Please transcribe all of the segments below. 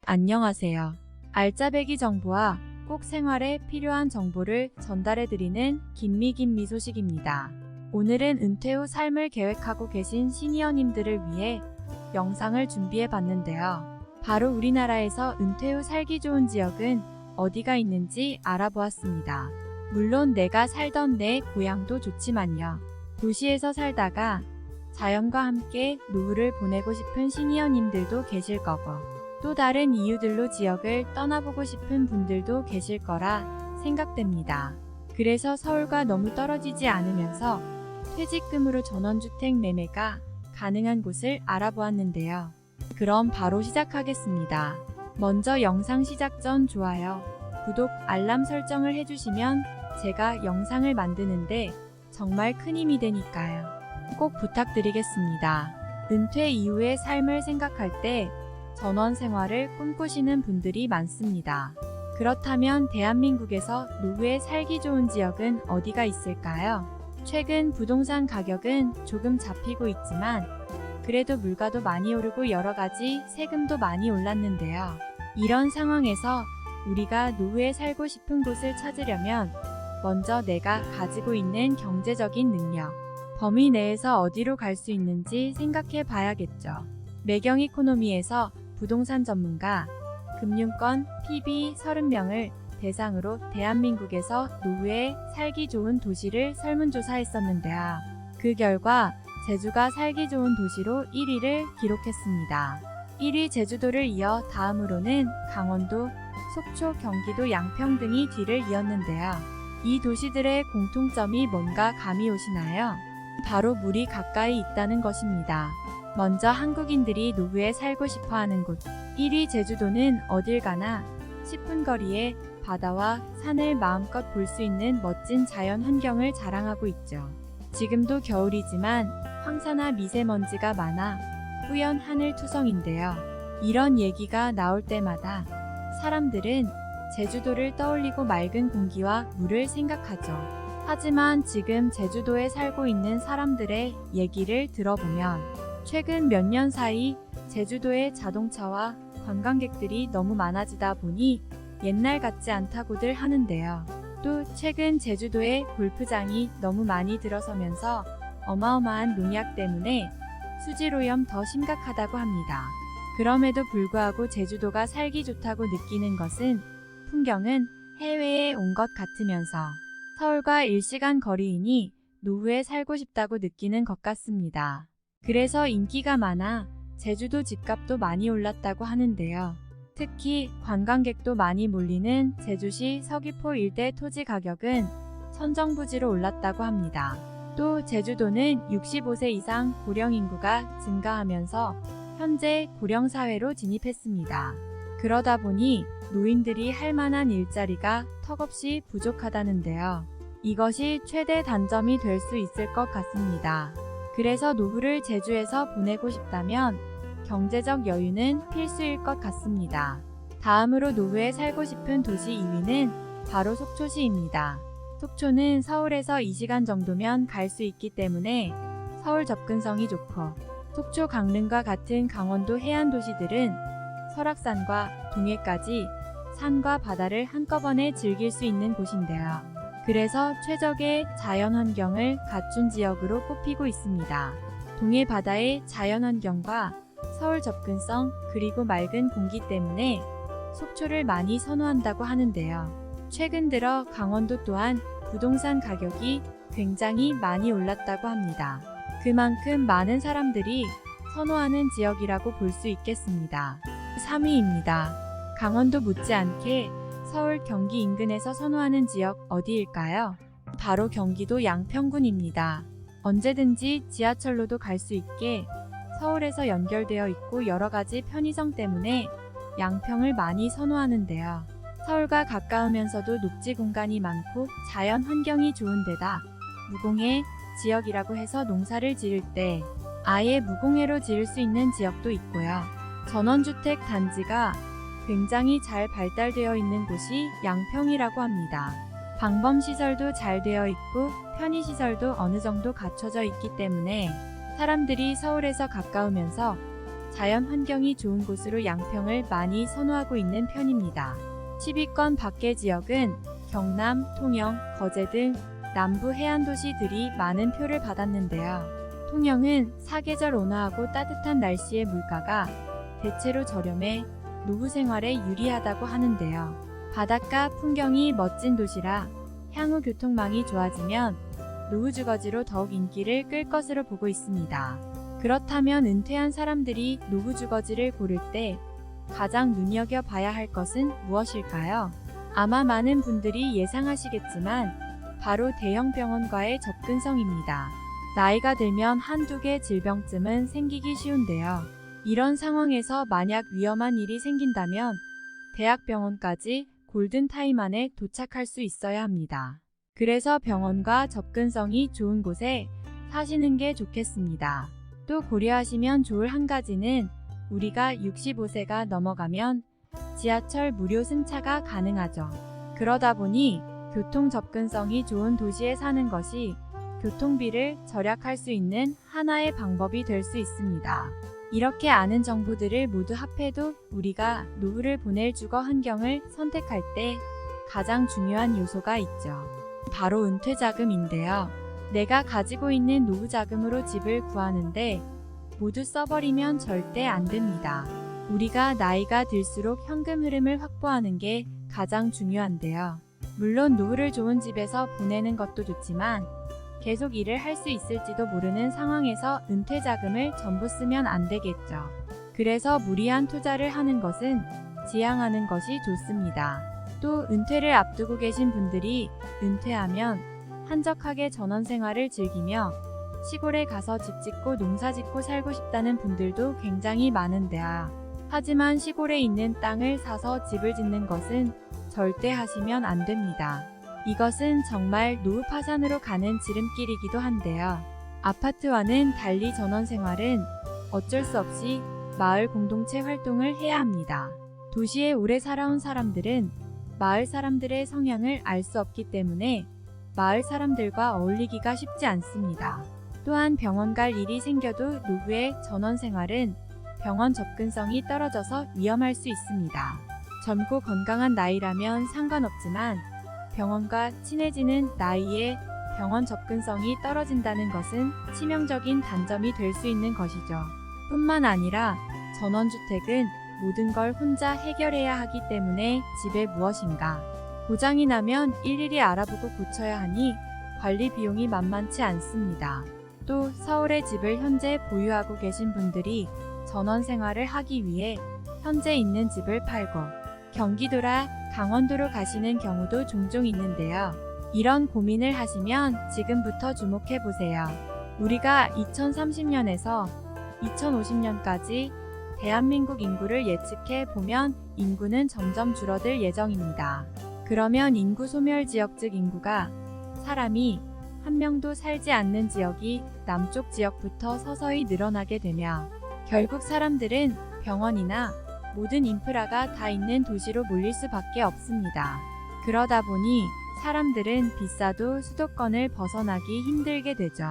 안녕하세요. 알짜배기 정보와 꼭 생활에 필요한 정보를 전달해드리는 김미 소식입니다. 오늘은 은퇴 후 삶을 계획하고 계신 시니어님들을 위해 영상을 준비해봤는데요. 바로 우리나라에서 은퇴 후 살기 좋은 지역은 어디가 있는지 알아보았습니다. 물론 내가 살던 내 고향도 좋지만요. 도시에서 살다가 자연과 함께 노후를 보내고 싶은 시니어님들도 계실 거고, 또 다른 이유들로 지역을 떠나보고 싶은 분들도 계실 거라 생각됩니다. 그래서 서울과 너무 떨어지지 않으면서 퇴직금으로 전원주택 매매가 가능한 곳을 알아보았는데요. 그럼 바로 시작하겠습니다. 먼저 영상 시작 전 좋아요, 구독, 알람 설정을 해주시면 제가 영상을 만드는데 정말 큰 힘이 되니까요. 꼭 부탁드리겠습니다. 은퇴 이후의 삶을 생각할 때 전원 생활을 꿈꾸시는 분들이 많습니다. 그렇다면 대한민국에서 노후에 살기 좋은 지역은 어디가 있을까요? 최근 부동산 가격은 조금 잡히고 있지만 그래도 물가도 많이 오르고 여러가지 세금도 많이 올랐는데요. 이런 상황에서 우리가 노후에 살고 싶은 곳을 찾으려면 먼저 내가 가지고 있는 경제적인 능력, 범위 내에서 어디로 갈 수 있는지 생각해 봐야겠죠. 매경이코노미에서 부동산 전문가 금융권 PB 30명을 대상으로 대한민국에서 노후에 살기 좋은 도시를 설문조사했었는데요. 그 결과 제주가 살기 좋은 도시로 1위를 기록했습니다. 1위 제주도를 이어 다음으로는 강원도, 속초, 경기도, 양평 등이 뒤를 이었는데요. 이 도시들의 공통점이 뭔가 감이 오시나요? 바로 물이 가까이 있다는 것입니다. 먼저 한국인들이 노후에 살고 싶어하는 곳 1위 제주도는 어딜 가나 10분 거리에 바다와 산을 마음껏 볼 수 있는 멋진 자연 환경을 자랑하고 있죠. 지금도 겨울이지만 황사나 미세먼지가 많아 뿌연 하늘 투성인데요. 이런 얘기가 나올 때마다 사람들은 제주도를 떠올리고 맑은 공기와 물을 생각하죠. 하지만 지금 제주도에 살고 있는 사람들의 얘기를 들어보면 최근 몇 년 사이 제주도의 자동차와 관광객들이 너무 많아지다 보니 옛날 같지 않다고들 하는데요. 또 최근 제주도에 골프장이 너무 많이 들어서면서 어마어마한 농약 때문에 수질오염 더 심각하다고 합니다. 그럼에도 불구하고 제주도가 살기 좋다고 느끼는 것은 풍경은 해외에 온 것 같으면서 서울과 1시간 거리이니 노후에 살고 싶다고 느끼는 것 같습니다. 그래서 인기가 많아 제주도 집값도 많이 올랐다고 하는데요. 특히 관광객도 많이 몰리는 제주시 서귀포 일대 토지 가격은 천정부지로 올랐다고 합니다. 또 제주도는 65세 이상 고령 인구가 증가하면서 현재 고령사회로 진입했습니다. 그러다 보니 노인들이 할 만한 일자리가 턱없이 부족하다는데요. 이것이 최대 단점이 될 수 있을 것 같습니다. 그래서 노후를 제주에서 보내고 싶다면 경제적 여유는 필수일 것 같습니다. 다음으로 노후에 살고 싶은 도시 2위는 바로 속초시입니다. 속초는 서울에서 2시간 정도면 갈 수 있기 때문에 서울 접근성이 좋고, 속초 강릉과 같은 강원도 해안 도시들은 설악산과 동해까지 산과 바다를 한꺼번에 즐길 수 있는 곳인데요. 그래서 최적의 자연환경을 갖춘 지역으로 꼽히고 있습니다. 동해 바다의 자연환경과 서울 접근성 그리고 맑은 공기 때문에 속초를 많이 선호한다고 하는데요. 최근 들어 강원도 또한 부동산 가격이 굉장히 많이 올랐다고 합니다. 그만큼 많은 사람들이 선호하는 지역이라고 볼 수 있겠습니다. 3위입니다. 강원도 못지않게 서울, 경기 인근에서 선호하는 지역 어디일까요? 바로 경기도 양평군입니다. 언제든지 지하철로도 갈 수 있게 서울에서 연결되어 있고 여러가지 편의성 때문에 양평을 많이 선호하는데요. 서울과 가까우면서도 녹지 공간이 많고 자연 환경이 좋은 데다 무공해 지역이라고 해서 농사를 지을 때 아예 무공해로 지을 수 있는 지역도 있고요. 전원주택 단지가 굉장히 잘 발달되어 있는 곳이 양평이라고 합니다. 방범시설도 잘 되어 있고 편의시설도 어느 정도 갖춰져 있기 때문에 사람들이 서울에서 가까우면서 자연 환경이 좋은 곳으로 양평을 많이 선호하고 있는 편입니다. 10위권 밖의 지역은 경남, 통영, 거제 등 남부 해안 도시들이 많은 표를 받았는데요. 통영은 사계절 온화하고 따뜻한 날씨의 물가가 대체로 저렴해 노후 생활에 유리하다고 하는데요. 바닷가 풍경이 멋진 도시라 향후 교통망이 좋아지면 노후 주거지로 더욱 인기를 끌 것으로 보고 있습니다. 그렇다면 은퇴한 사람들이 노후 주거지를 고를 때 가장 눈여겨봐야 할 것은 무엇일까요? 아마 많은 분들이 예상하시겠지만 바로 대형 병원과의 접근성입니다. 나이가 들면 한두 개 질병쯤은 생기기 쉬운데요. 이런 상황에서 만약 위험한 일이 생긴다면 대학병원까지 골든타임 안에 도착할 수 있어야 합니다. 그래서 병원과 접근성이 좋은 곳에 사시는 게 좋겠습니다. 또 고려하시면 좋을 한 가지는 우리가 65세가 넘어가면 지하철 무료 승차가 가능하죠. 그러다 보니 교통 접근성이 좋은 도시에 사는 것이 교통비를 절약할 수 있는 하나의 방법이 될 수 있습니다. 이렇게 아는 정보들을 모두 합해도 우리가 노후를 보낼 주거 환경을 선택할 때 가장 중요한 요소가 있죠. 바로 은퇴자금인데요. 내가 가지고 있는 노후 자금으로 집을 구하는데 모두 써버리면 절대 안 됩니다. 우리가 나이가 들수록 현금 흐름을 확보하는 게 가장 중요한데요. 물론 노후를 좋은 집에서 보내는 것도 좋지만 계속 일을 할 수 있을지도 모르는 상황에서 은퇴 자금을 전부 쓰면 안 되겠죠. 그래서 무리한 투자를 하는 것은 지양하는 것이 좋습니다. 또 은퇴를 앞두고 계신 분들이 은퇴하면 한적하게 전원 생활을 즐기며 시골에 가서 집 짓고 농사 짓고 살고 싶다는 분들도 굉장히 많은데요. 하지만 시골에 있는 땅을 사서 집을 짓는 것은 절대 하시면 안 됩니다. 이것은 정말 노후 파산으로 가는 지름길이기도 한데요. 아파트와는 달리 전원 생활은 어쩔 수 없이 마을 공동체 활동을 해야 합니다. 도시에 오래 살아온 사람들은 마을 사람들의 성향을 알 수 없기 때문에 마을 사람들과 어울리기가 쉽지 않습니다. 또한 병원 갈 일이 생겨도 노후의 전원 생활은 병원 접근성이 떨어져서 위험할 수 있습니다. 젊고 건강한 나이라면 상관없지만 병원과 친해지는 나이에 병원 접근성이 떨어진다는 것은 치명적인 단점이 될 수 있는 것이죠. 뿐만 아니라 전원주택은 모든 걸 혼자 해결해야 하기 때문에 집에 무엇인가 고장이 나면 일일이 알아보고 고쳐야 하니 관리 비용이 만만치 않습니다. 또 서울에 집을 현재 보유하고 계신 분들이 전원 생활을 하기 위해 현재 있는 집을 팔고 경기도라 강원도로 가시는 경우도 종종 있는데요. 이런 고민을 하시면 지금부터 주목해 보세요. 우리가 2030년에서 2050년까지 대한민국 인구를 예측해 보면 인구는 점점 줄어들 예정입니다. 그러면 인구 소멸 지역 즉 인구가 사람이 한 명도 살지 않는 지역이 남쪽 지역부터 서서히 늘어나게 되며 결국 사람들은 병원이나 모든 인프라가 다 있는 도시로 몰릴 수밖에 없습니다. 그러다 보니 사람들은 비싸도 수도권을 벗어나기 힘들게 되죠.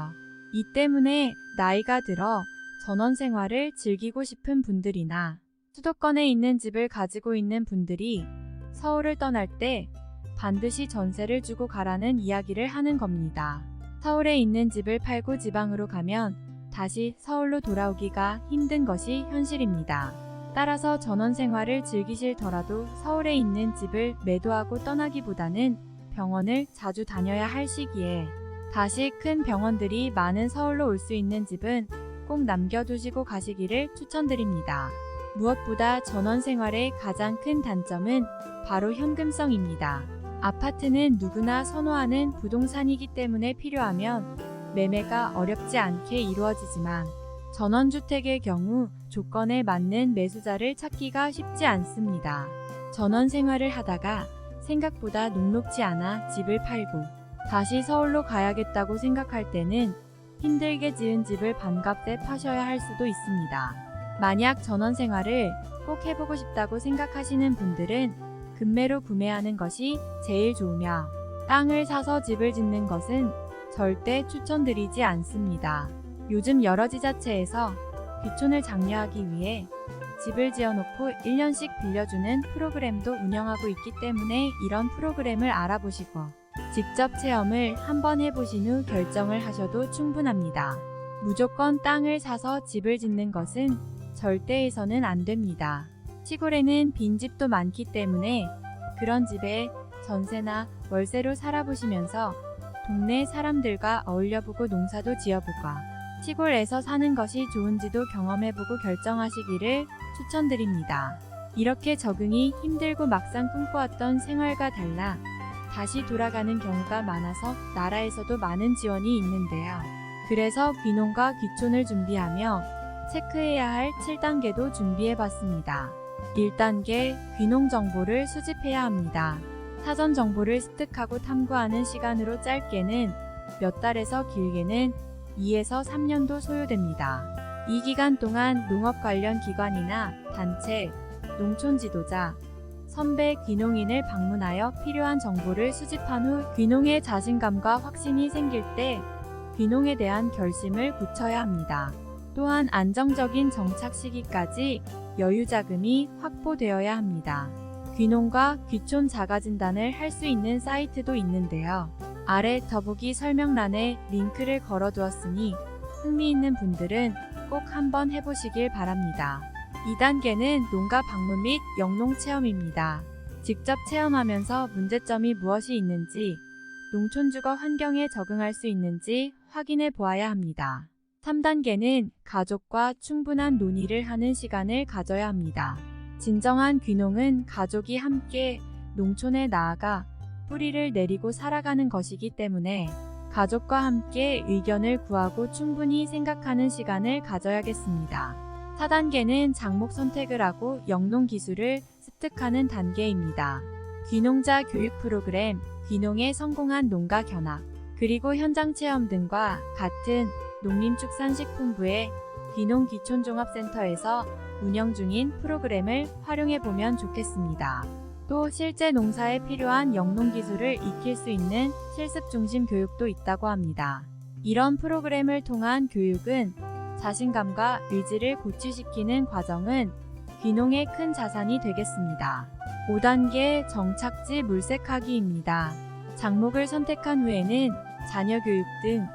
이 때문에 나이가 들어 전원 생활을 즐기고 싶은 분들이나 수도권에 있는 집을 가지고 있는 분들이 서울을 떠날 때 반드시 전세를 주고 가라는 이야기를 하는 겁니다. 서울에 있는 집을 팔고 지방으로 가면 다시 서울로 돌아오기가 힘든 것이 현실입니다. 따라서 전원 생활을 즐기실더라도 서울에 있는 집을 매도하고 떠나기보다는 병원을 자주 다녀야 할 시기에 다시 큰 병원들이 많은 서울로 올 수 있는 집은 꼭 남겨두시고 가시기를 추천드립니다. 무엇보다 전원 생활의 가장 큰 단점은 바로 현금성입니다. 아파트는 누구나 선호하는 부동산이기 때문에 필요하면 매매가 어렵지 않게 이루어지지만 전원주택의 경우 조건에 맞는 매수자를 찾기가 쉽지 않습니다. 전원 생활을 하다가 생각보다 녹록지 않아 집을 팔고 다시 서울로 가야겠다고 생각할 때는 힘들게 지은 집을 반값에 파셔야 할 수도 있습니다. 만약 전원 생활을 꼭 해보고 싶다고 생각하시는 분들은 급매로 구매하는 것이 제일 좋으며 땅을 사서 집을 짓는 것은 절대 추천드리지 않습니다. 요즘 여러 지자체에서 귀촌을 장려하기 위해 집을 지어놓고 1년씩 빌려주는 프로그램도 운영하고 있기 때문에 이런 프로그램을 알아보시고 직접 체험을 한번 해보신 후 결정을 하셔도 충분합니다. 무조건 땅을 사서 집을 짓는 것은 절대 해서는 안 됩니다. 시골에는 빈집도 많기 때문에 그런 집에 전세나 월세로 살아보시면서 동네 사람들과 어울려보고 농사도 지어보고 시골에서 사는 것이 좋은지도 경험해보고 결정하시기를 추천드립니다. 이렇게 적응이 힘들고 막상 꿈꿔왔던 생활과 달라 다시 돌아가는 경우가 많아서 나라에서도 많은 지원이 있는데요. 그래서 귀농과 귀촌을 준비하며 체크해야 할 7단계도 준비해봤습니다. 1단계, 귀농 정보를 수집해야 합니다. 사전 정보를 습득하고 탐구하는 시간으로 짧게는 몇 달에서 길게는 2에서 3년도 소요됩니다. 이 기간 동안 농업 관련 기관이나 단체, 농촌 지도자, 선배 귀농인을 방문하여 필요한 정보를 수집한 후 귀농에 자신감과 확신이 생길 때 귀농에 대한 결심을 굳혀야 합니다. 또한 안정적인 정착 시기까지 여유 자금이 확보되어야 합니다. 귀농과 귀촌 자가진단을 할 수 있는 사이트도 있는데요. 아래 더보기 설명란에 링크를 걸어두었으니 흥미있는 분들은 꼭 한번 해보시길 바랍니다. 2단계는 농가 방문 및 영농 체험입니다. 직접 체험하면서 문제점이 무엇이 있는지, 농촌 주거 환경에 적응할 수 있는지 확인해 보아야 합니다. 3단계는 가족과 충분한 논의를 하는 시간을 가져야 합니다. 진정한 귀농은 가족이 함께 농촌에 나아가 뿌리를 내리고 살아가는 것이기 때문에 가족과 함께 의견을 구하고 충분히 생각하는 시간을 가져야겠습니다. 4단계는 작목 선택을 하고 영농 기술을 습득하는 단계입니다. 귀농자 교육 프로그램, 귀농에 성공한 농가 견학, 그리고 현장 체험 등과 같은 농림축산식품부의 귀농 귀촌종합센터에서 운영 중인 프로그램을 활용해보면 좋겠습니다. 또 실제 농사에 필요한 영농 기술을 익힐 수 있는 실습 중심 교육도 있다고 합니다. 이런 프로그램을 통한 교육은 자신감과 의지를 고취시키는 과정은 귀농의 큰 자산이 되겠습니다. 5단계 정착지 물색하기입니다. 작목을 선택한 후에는 자녀 교육 등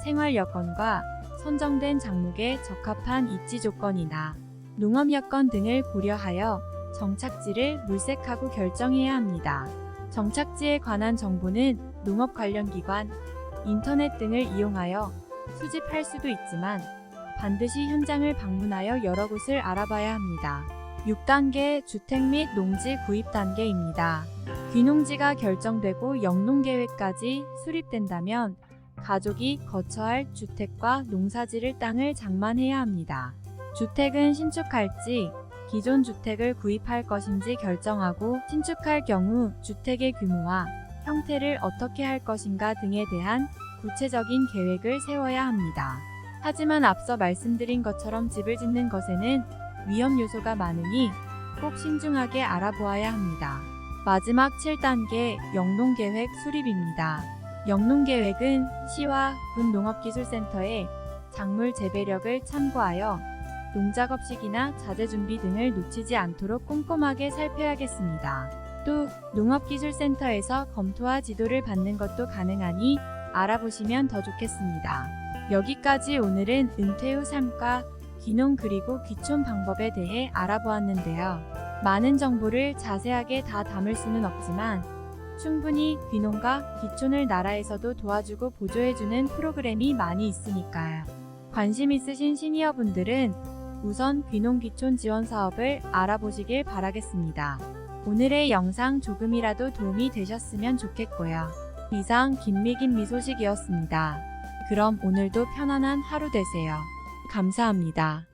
생활 여건과 선정된 작목에 적합한 입지 조건이나 농업 여건 등을 고려하여 정착지를 물색하고 결정해야 합니다. 정착지에 관한 정보는 농업 관련 기관, 인터넷 등을 이용하여 수집할 수도 있지만 반드시 현장을 방문하여 여러 곳을 알아봐야 합니다. 6단계 주택 및 농지 구입 단계입니다. 귀농지가 결정되고 영농 계획까지 수립된다면 가족이 거처할 주택과 농사지을 땅을 장만해야 합니다. 주택은 신축할지 기존 주택을 구입할 것인지 결정하고 신축할 경우 주택의 규모와 형태를 어떻게 할 것인가 등에 대한 구체적인 계획을 세워야 합니다. 하지만 앞서 말씀드린 것처럼 집을 짓는 것에는 위험 요소가 많으니 꼭 신중하게 알아보아야 합니다. 마지막 7단계 영농계획 수립입니다. 영농계획은 시와 군 농업기술센터의 작물 재배력을 참고하여 농작업 시기나 자재 준비 등을 놓치지 않도록 꼼꼼하게 살펴야겠습니다. 또 농업기술센터에서 검토와 지도를 받는 것도 가능하니 알아보시면 더 좋겠습니다. 여기까지 오늘은 은퇴 후 삶과 귀농 그리고 귀촌 방법에 대해 알아보았는데요. 많은 정보를 자세하게 다 담을 수는 없지만 충분히 귀농과 귀촌을 나라에서도 도와주고 보조해주는 프로그램이 많이 있으니까요. 관심 있으신 시니어분들은 우선 귀농 귀촌 지원 사업을 알아보시길 바라겠습니다. 오늘의 영상 조금이라도 도움이 되셨으면 좋겠고요. 이상 김미김 소식이었습니다. 그럼 오늘도 편안한 하루 되세요. 감사합니다.